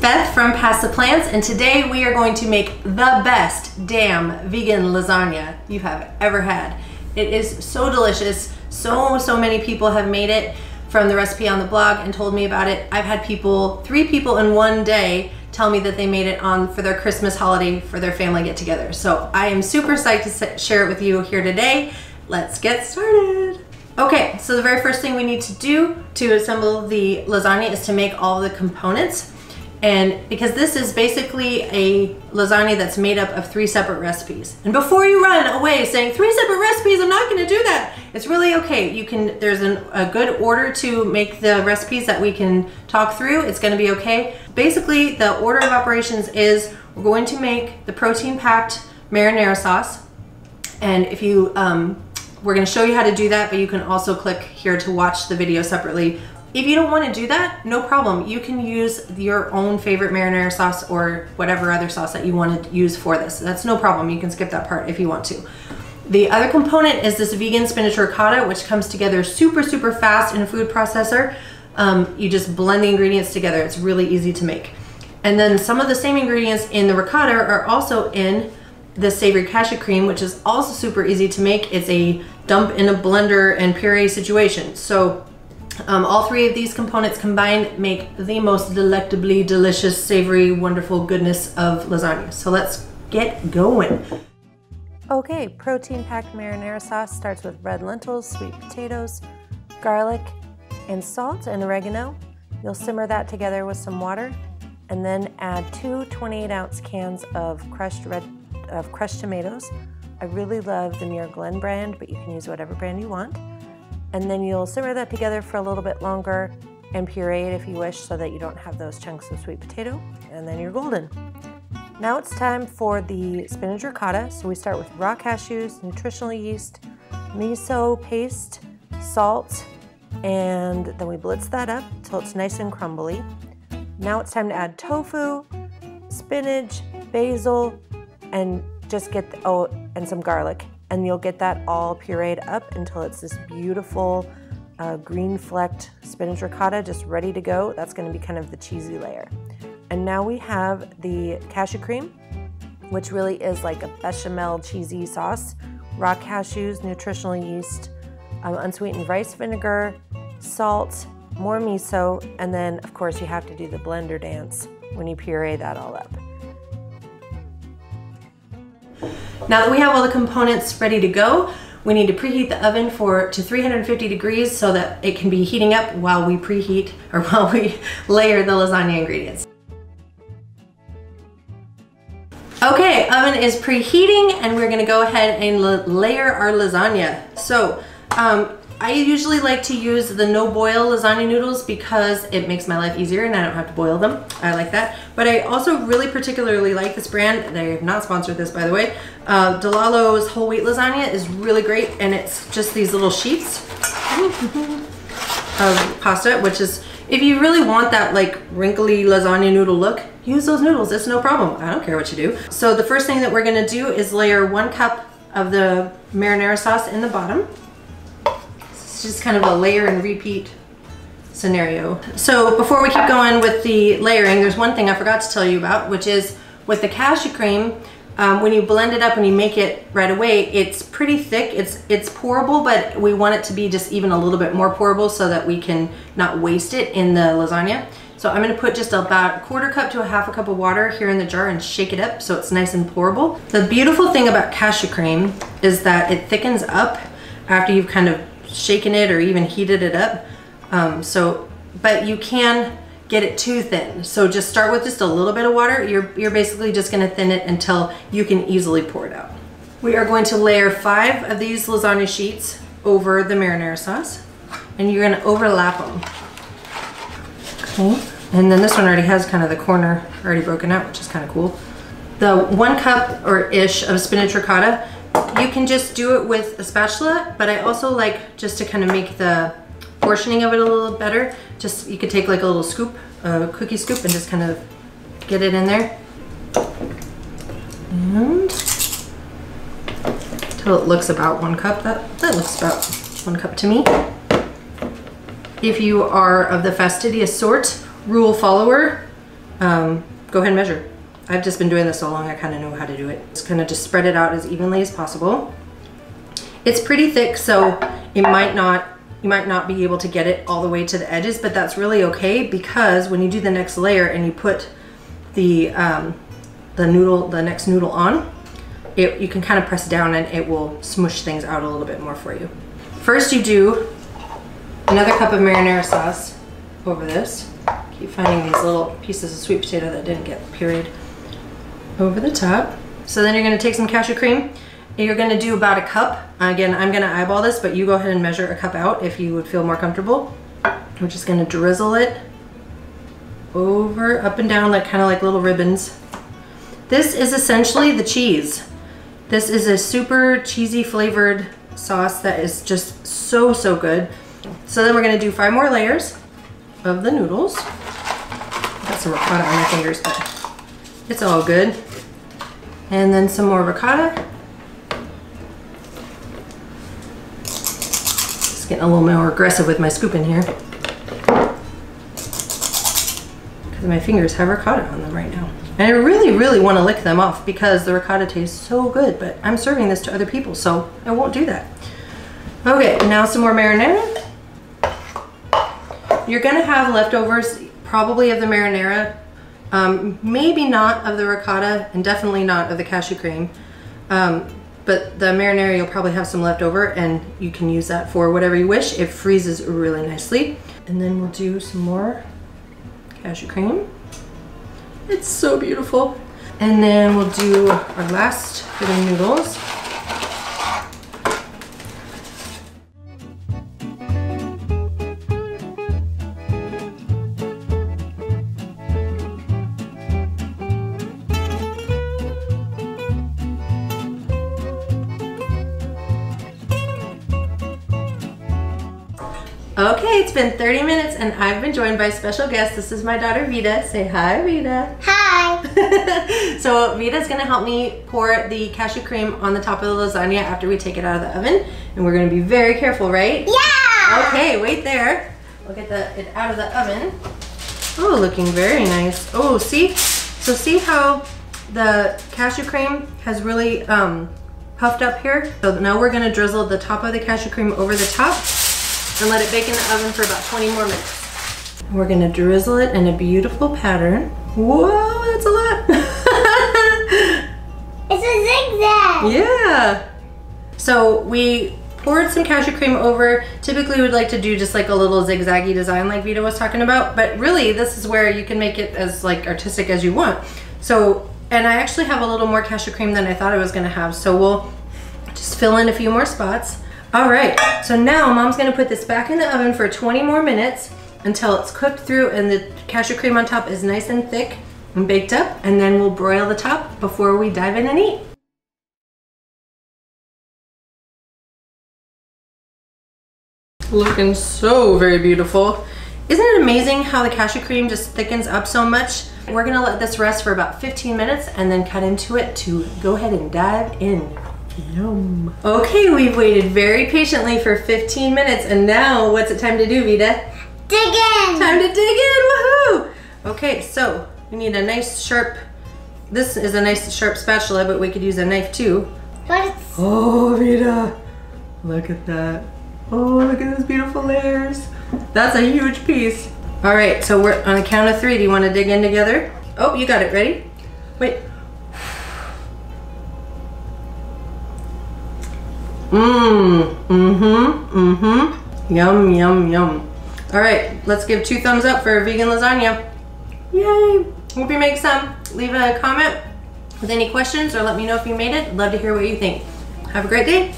Beth from Past the Plants, and today we are going to make the best damn vegan lasagna you have ever had. It is so delicious. So many people have made it from the recipe on the blog and told me about it. I've had people, 3 people in one day, tell me that they made it on for their Christmas holiday for their family get together. So I am super psyched to share it with you here today. Let's get started. Okay, so the very first thing we need to do to assemble the lasagna is to make all the components. And because this is basically a lasagna that's made up of 3 separate recipes. And before you run away saying 3 separate recipes, I'm not gonna do that. It's really okay. You can, there's a good order to make the recipes that we can talk through. It's gonna be okay. Basically, the order of operations is we're going to make the protein-packed marinara sauce. And if you, we're gonna show you how to do that, but you can also click here to watch the video separately. If you don't want to do that, no problem. You can use your own favorite marinara sauce or whatever other sauce that you want to use for this. That's no problem. You can skip that part if you want to. The other component is this vegan spinach ricotta, which comes together super fast in a food processor. You just blend the ingredients together. It's really easy to make. And then some of the same ingredients in the ricotta are also in the savory cashew cream, which is also super easy to make. It's a dump in a blender and puree situation. So all 3 of these components combined make the most delectably delicious, savory, wonderful goodness of lasagna. So let's get going. Okay, protein-packed marinara sauce starts with red lentils, sweet potatoes, garlic, and salt and oregano. You'll simmer that together with some water and then add 2 28-ounce cans of crushed tomatoes. I really love the Muir Glen brand, but you can use whatever brand you want. And then you'll simmer that together for a little bit longer and puree it if you wish so that you don't have those chunks of sweet potato, and then you're golden. Now it's time for the spinach ricotta. So we start with raw cashews, nutritional yeast, miso paste, salt, and then we blitz that up until it's nice and crumbly. Now it's time to add tofu, spinach, basil, and just get, and some garlic. And you'll get that all pureed up until it's this beautiful green flecked spinach ricotta just ready to go. That's going to be kind of the cheesy layer. And now we have the cashew cream, which really is like a bechamel cheesy sauce. Raw cashews, nutritional yeast, unsweetened rice vinegar, salt, more miso, and then of course you have to do the blender dance when you puree that all up. Now that we have all the components ready to go, we need to preheat the oven to 350 degrees so that it can be heating up while we preheat, or while we layer the lasagna ingredients. Okay, oven is preheating and we're gonna go ahead and layer our lasagna. So, I usually like to use the no boil lasagna noodles because it makes my life easier and I don't have to boil them. I like that. But I also really particularly like this brand. They have not sponsored this, by the way. Delalo's whole wheat lasagna is really great, and it's just these little sheets of pasta, which is, if you really want that like wrinkly lasagna noodle look, use those noodles. It's no problem. I don't care what you do. So the first thing that we're gonna do is layer 1 cup of the marinara sauce in the bottom. It's just kind of a layer and repeat scenario. So before we keep going with the layering, there's one thing I forgot to tell you about, which is with the cashew cream, when you blend it up and you make it right away, it's pretty thick. It's pourable, but we want it to be just even a little bit more pourable so that we can not waste it in the lasagna. So I'm gonna put just about 1/4 cup to 1/2 cup of water here in the jar and shake it up so it's nice and pourable. The beautiful thing about cashew cream is that it thickens up after you've kind of shaken it or even heated it up. But you can get it too thin. So just start with just a little bit of water. You're basically just gonna thin it until you can easily pour it out. We are going to layer 5 of these lasagna sheets over the marinara sauce, and you're gonna overlap them. Okay. And then this one already has kind of the corner already broken out, which is kind of cool. The 1 cup or ish of spinach ricotta, you can just do it with a spatula, but I also like just to kind of make the portioning of it a little better. Just, you could take like a little scoop, a cookie scoop, and just kind of get it in there. And till it looks about 1 cup. That looks about 1 cup to me. If you are of the fastidious sort, rule follower, go ahead and measure. I've just been doing this so long, I kind of know how to do it. Just kind of just spread it out as evenly as possible. It's pretty thick, so you might not be able to get it all the way to the edges, but that's really okay, because when you do the next layer and you put the next noodle on, you can kind of press down and it will smush things out a little bit more for you. First you do another cup of marinara sauce over this. Keep finding these little pieces of sweet potato that didn't get pureed over the top. So then you're gonna take some cashew cream. You're gonna do about a cup. Again, I'm gonna eyeball this, but you go ahead and measure a cup out if you would feel more comfortable. We're just gonna drizzle it over, up and down, like kind of like little ribbons. This is essentially the cheese. This is a super cheesy flavored sauce that is just so, so good. So then we're gonna do 5 more layers of the noodles. Got some ricotta on my fingers, but it's all good. And then some more ricotta. Just getting a little more aggressive with my scooping here, because my fingers have ricotta on them right now. And I really, really want to lick them off because the ricotta tastes so good, but I'm serving this to other people, so I won't do that. Okay, now some more marinara. You're gonna have leftovers probably of the marinara, maybe not of the ricotta, and definitely not of the cashew cream. But the marinara, you'll probably have some left over, and you can use that for whatever you wish. It freezes really nicely. And then we'll do some more cashew cream. It's so beautiful. And then we'll do our last bit of noodles. Okay, it's been 30 minutes and I've been joined by a special guest. This is my daughter Vita. Say hi, Vita. Hi. So Vita's gonna help me pour the cashew cream on the top of the lasagna after we take it out of the oven. And we're gonna be very careful, right? Yeah! Okay, wait there. We'll get it out of the oven. Oh, looking very nice. Oh, see? So see how the cashew cream has really puffed up here? So now we're gonna drizzle the top of the cashew cream over the top and let it bake in the oven for about 20 more minutes. We're gonna drizzle it in a beautiful pattern. Whoa, that's a lot. It's a zigzag. Yeah. So we poured some cashew cream over. Typically we'd like to do just like a little zigzaggy design like Vita was talking about, but really this is where you can make it as like artistic as you want. So, and I actually have a little more cashew cream than I thought I was gonna have, so we'll just fill in a few more spots. All right, so now Mom's gonna put this back in the oven for 20 more minutes until it's cooked through and the cashew cream on top is nice and thick and baked up, and then we'll broil the top before we dive in and eat. Looking so very beautiful. Isn't it amazing how the cashew cream just thickens up so much? We're gonna let this rest for about 15 minutes and then cut into it to go ahead and dive in. Yum. Okay, we've waited very patiently for 15 minutes and now what's it time to do, Vita? Dig in! Time to dig in, woohoo! Okay, so we need a nice sharp, this is a nice sharp spatula, but we could use a knife too. But it's... Oh, Vita, look at that. Oh, look at those beautiful layers. That's a huge piece. All right, so we're on the count of 3. Do you want to dig in together? Oh, you got it. Ready? Wait. Yum, yum, yum. All right, let's give 2 thumbs up for vegan lasagna. Yay. Hope you make some. Leave a comment with any questions or let me know if you made it. I'd love to hear what you think. Have a great day.